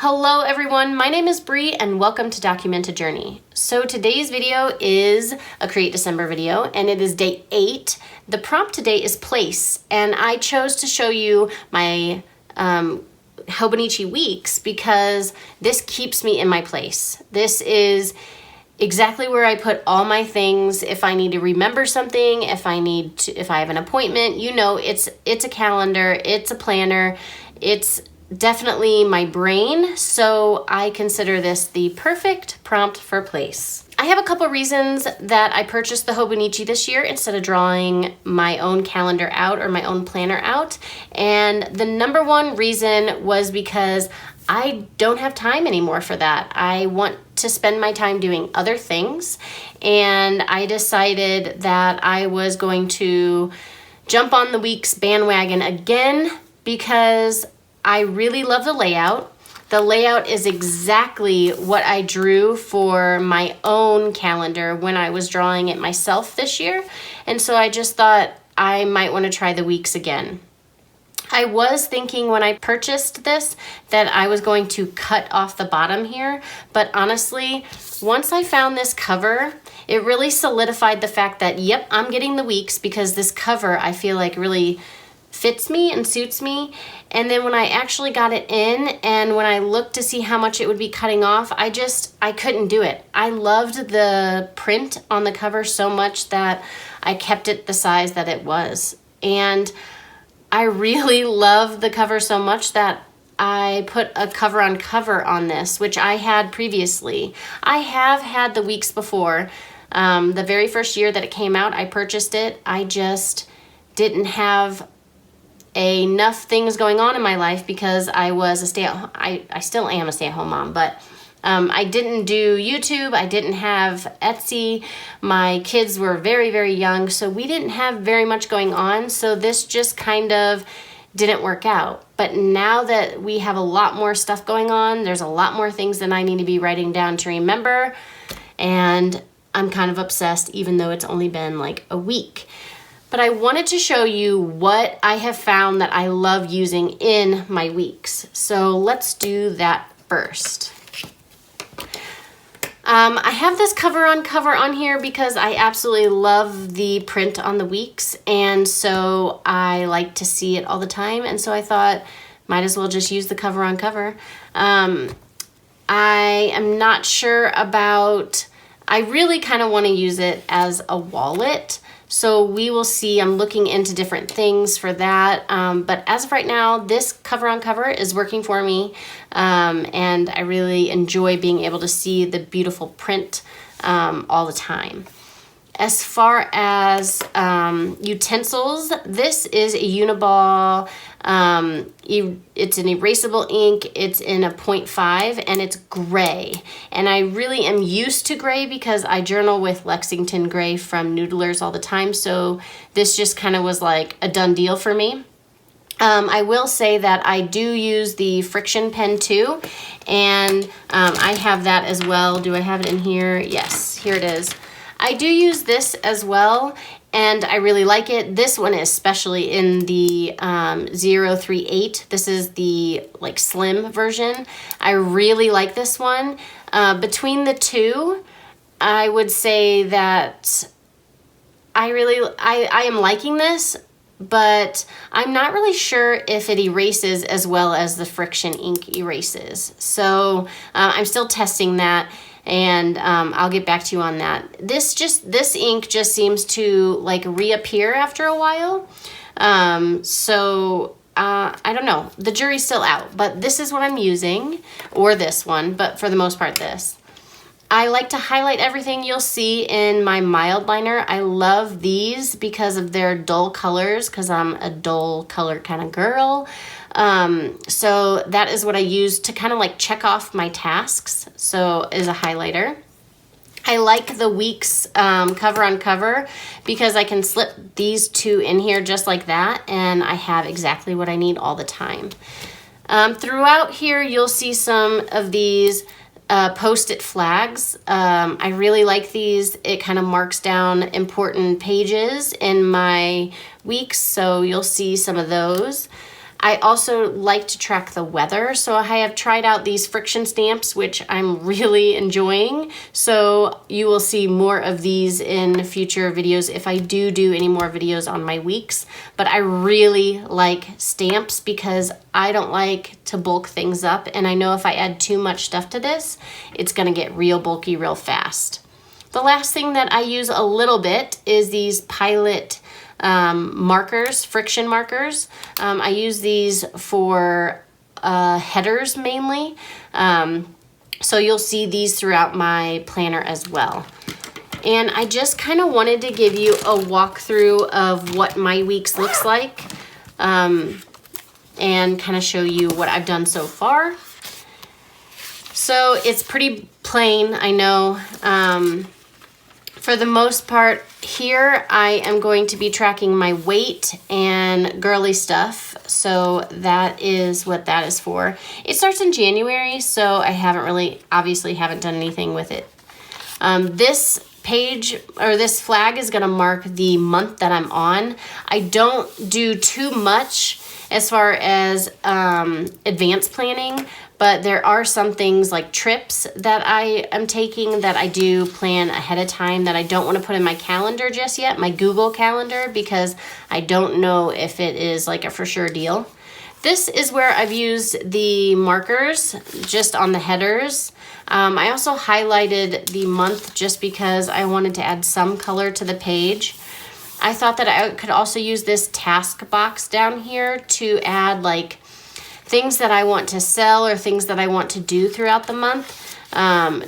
Hello everyone, my name is Bree and welcome to Document a Journey. So today's video is a Create December video and it is day 8. The prompt today is place, and I chose to show you my Hobonichi weeks because this keeps me in my place. This is exactly where I put all my things. If I need to remember something, if I have an appointment, you know, it's a calendar, it's a planner, it's definitely my brain, so I consider this the perfect prompt for place. I have a couple reasons that I purchased the Hobonichi this year instead of drawing my own calendar out or my own planner out. And the number one reason was because I don't have time anymore for that. I want to spend my time doing other things, and I decided that I was going to jump on the weeks bandwagon again because I really love the layout. The layout is exactly what I drew for my own calendar when I was drawing it myself this year. And so I just thought I might want to try the weeks again. I was thinking when I purchased this that I was going to cut off the bottom here, but honestly, once I found this cover, it really solidified the fact that, yep, I'm getting the weeks because this cover I feel like really fits me and suits me. And then when I actually got it in and when I looked to see how much it would be cutting off, I couldn't do it. I loved the print on the cover so much that I kept it the size that it was. And I really love the cover so much that I put a cover on cover on this, which I had previously. I have had the weeks before. The very first year that it came out, I purchased it. I just didn't have enough things going on in my life because I was I still am a stay-at-home mom, but I didn't do YouTube, I didn't have Etsy, my kids were very, very young, so we didn't have very much going on, so this just kind of didn't work out. But now that we have a lot more stuff going on, there's a lot more things that I need to be writing down to remember, and I'm kind of obsessed even though it's only been like a week. But I wanted to show you what I have found that I love using in my weeks. So let's do that first. I have this cover on here because I absolutely love the print on the weeks, and so I like to see it all the time, and so I thought might as well just use the cover on cover. I am not sure about, I really kind of want to use it as a wallet. So we will see. I'm looking into different things for that. But as of right now, this cover on cover is working for me. And I really enjoy being able to see the beautiful print all the time. As far as utensils, this is a Uniball. It's an erasable ink. It's in a 0.5 and it's gray. And I really am used to gray because I journal with Lexington gray from Noodlers all the time. So this just kind of was like a done deal for me. I will say that I do use the friction pen too. And I have that as well. Do I have it in here? Yes, here it is. I do use this as well, and I really like it. This one is especially in the 038. This is the like slim version. I really like this one. Between the two, I would say that I am liking this, but I'm not really sure if it erases as well as the friction ink erases. So I'm still testing that. And I'll get back to you on that. This ink just seems to like reappear after a while. So I don't know. The jury's still out, but this is what I'm using, or this one, but for the most part this. I like to highlight everything you'll see in my mild liner. I love these because of their dull colors, because I'm a dull color kind of girl. So that is what I use to kind of like check off my tasks. So is a highlighter. I like the weeks cover on cover because I can slip these two in here just like that, and I have exactly what I need all the time. Throughout here, you'll see some of these Post-it flags. I really like these. It kind of marks down important pages in my weeks, so you'll see some of those. I also like to track the weather, so I have tried out these friction stamps, which I'm really enjoying. So you will see more of these in future videos if I do any more videos on my weeks. But I really like stamps because I don't like to bulk things up, and I know if I add too much stuff to this, it's gonna get real bulky real fast. The last thing that I use a little bit is these Pilot markers, friction markers. I use these for headers mainly. So you'll see these throughout my planner as well. And I just kind of wanted to give you a walkthrough of what my weeks looks like, and kind of show you what I've done so far. So it's pretty plain, I know. For the most part here, I am going to be tracking my weight and girly stuff. So that is what that is for. It starts in January, so I obviously haven't done anything with it. This page, or this flag, is gonna mark the month that I'm on. I don't do too much as far as advanced planning, but there are some things like trips that I am taking that I do plan ahead of time that I don't want to put in my calendar just yet, my Google Calendar, because I don't know if it is like a for sure deal. This is where I've used the markers just on the headers. I also highlighted the month just because I wanted to add some color to the page. I thought that I could also use this task box down here to add like things that I want to sell or things that I want to do throughout the month.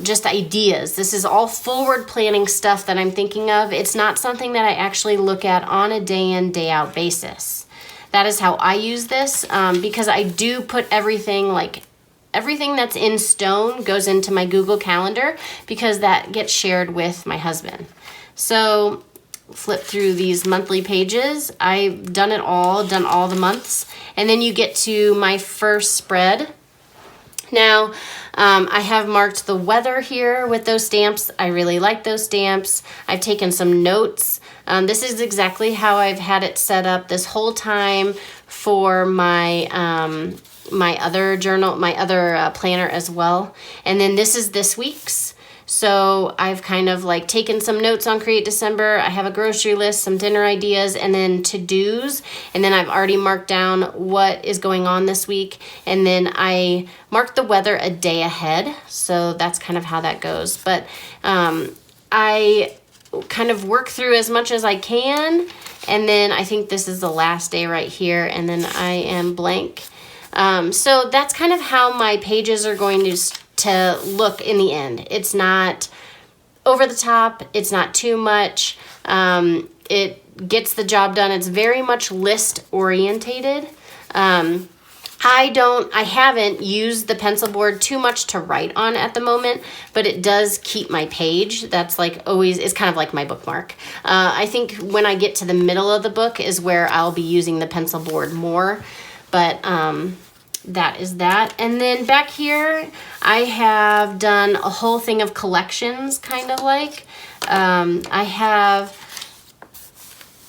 Just ideas. This is all forward planning stuff that I'm thinking of. It's not something that I actually look at on a day in, day out basis. That is how I use this, because I do put everything that's in stone goes into my Google Calendar because that gets shared with my husband. So flip through these monthly pages. I've done it all, done all the months. And then you get to my first spread. Now, I have marked the weather here with those stamps. I really like those stamps. I've taken some notes. This is exactly how I've had it set up this whole time for my my other journal, my other planner as well. And then this is this week's. So I've kind of like taken some notes on Create December. I have a grocery list, some dinner ideas, and then to-dos. And then I've already marked down what is going on this week. And then I marked the weather a day ahead. So that's kind of how that goes. But I kind of work through as much as I can. And then I think this is the last day right here. And then I am blank. So that's kind of how my pages are going to look in the end. It's not over the top. It's not too much. It gets the job done. It's very much list orientated. I haven't used the pencil board too much to write on at the moment, but it does keep my page. That's like always, it's kind of like my bookmark. I think when I get to the middle of the book is where I'll be using the pencil board more, but that is that. And then back here, I have done a whole thing of collections, kind of like. I have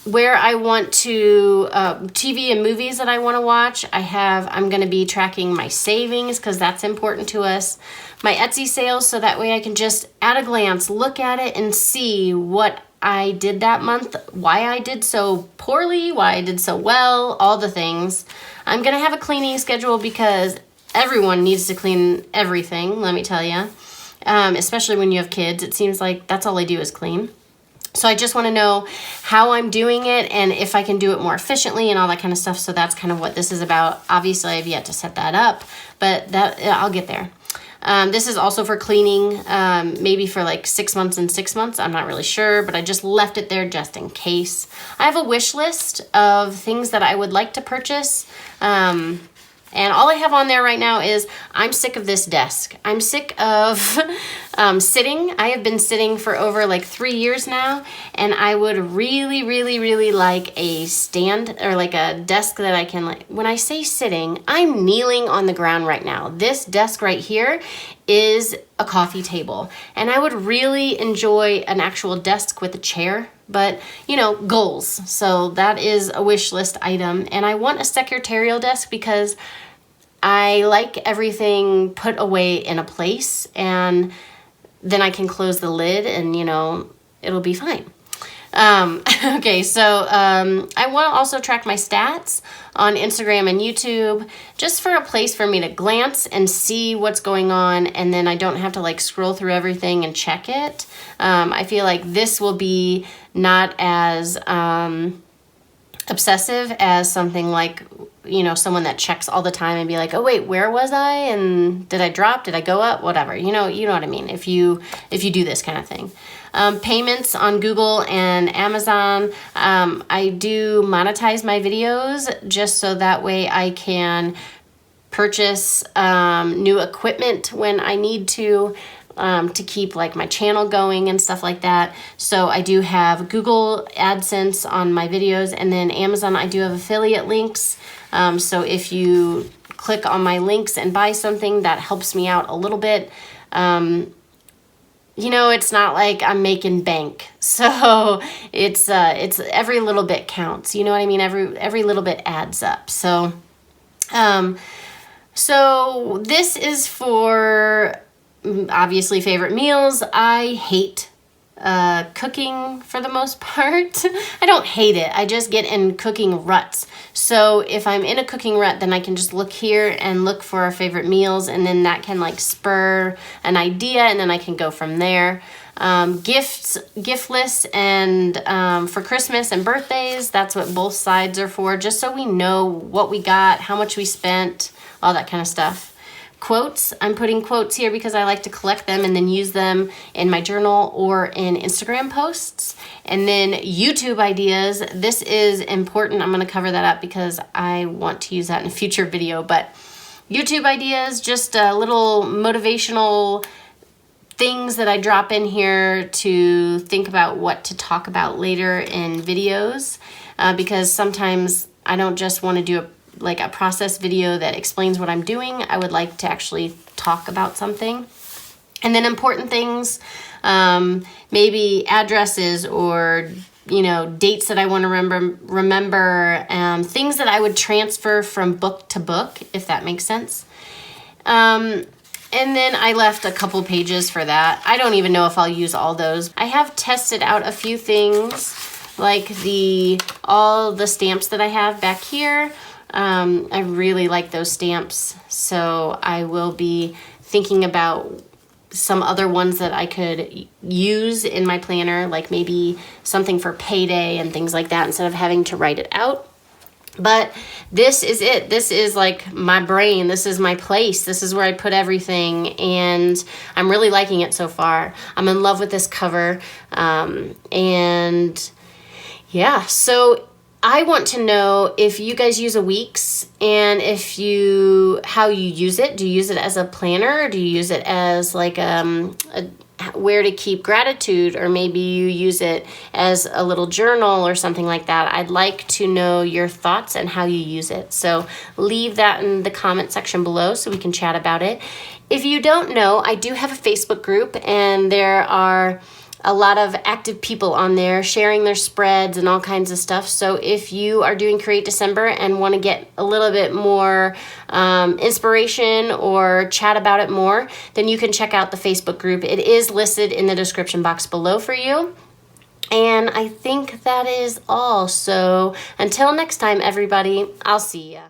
where I want to, TV and movies that I want to watch. I'm going to be tracking my savings because that's important to us. My Etsy sales, so that way I can just at a glance look at it and see what I did that month, why I did so poorly, why I did so well, all the things. I'm going to have a cleaning schedule because everyone needs to clean everything, let me tell you. Especially when you have kids, it seems like that's all they do is clean. So I just want to know how I'm doing it and if I can do it more efficiently and all that kind of stuff. So that's kind of what this is about. Obviously, I've yet to set that up, but I'll get there. This is also for cleaning, maybe for like 6 months and 6 months. I'm not really sure, but I just left it there just in case. I have a wish list of things that I would like to purchase. And all I have on there right now is I'm sick of this desk. I'm sick of sitting. I have been sitting for over like 3 years now, and I would really, really, really like a stand or like a desk that I can, like, when I say sitting, I'm kneeling on the ground right now. This desk right here is a coffee table, and I would really enjoy an actual desk with a chair but you know, goals. So that is a wish list item. And I want a secretarial desk because I like everything put away in a place, and then I can close the lid and, you know, it'll be fine. Okay, so I want to also track my stats on Instagram and YouTube, just for a place for me to glance and see what's going on, and then I don't have to like scroll through everything and check it. I feel like this will be not as obsessive as something like, you know, someone that checks all the time and be like, oh wait, where was I? And did I drop? Did I go up? Whatever. You know what I mean. If you do this kind of thing. Payments on Google and Amazon. I do monetize my videos just so that way I can purchase new equipment when I need to keep like my channel going and stuff like that. So I do have Google AdSense on my videos, and then Amazon, I do have affiliate links. So if you click on my links and buy something, that helps me out a little bit. You know, it's not like I'm making bank. So it's every little bit counts. You know what I mean? Every little bit adds up. So, so this is for obviously favorite meals. I hate cooking for the most part. I don't hate it. I just get in cooking ruts. So if I'm in a cooking rut, then I can just look here and look for our favorite meals, and then that can like spur an idea, and then I can go from there. Gift lists, and for Christmas and birthdays, that's what both sides are for, just so we know what we got, how much we spent, all that kind of stuff. Quotes, I'm putting quotes here because I like to collect them and then use them in my journal or in Instagram posts. And then YouTube ideas, this is important. I'm going to cover that up because I want to use that in a future video. But YouTube ideas, just little motivational things that I drop in here to think about what to talk about later in videos, because sometimes I don't just want to do a process video that explains what I'm doing. I would like to actually talk about something. And then important things, maybe addresses or, you know, dates that I want to remember, things that I would transfer from book to book, if that makes sense. And then I left a couple pages for that. I don't even know if I'll use all those. I have tested out a few things, like all the stamps that I have back here. I really like those stamps, so I will be thinking about some other ones that I could use in my planner, like maybe something for payday and things like that, instead of having to write it out. But this is it. This is like my brain. This is my place. This is where I put everything, and I'm really liking it so far. I'm in love with this cover, and yeah, so I want to know if you guys use a Weeks, and how you use it. Do you use it as a planner, or do you use it as like where to keep gratitude, or maybe you use it as a little journal or something like that? I'd like to know your thoughts and how you use it. So leave that in the comment section below so we can chat about it. If you don't know, I do have a Facebook group, and there are a lot of active people on there sharing their spreads and all kinds of stuff. So if you are doing Create December and want to get a little bit more inspiration or chat about it more, then you can check out the Facebook group. It is listed in the description box below for you. And I think that is all. So until next time, everybody, I'll see ya.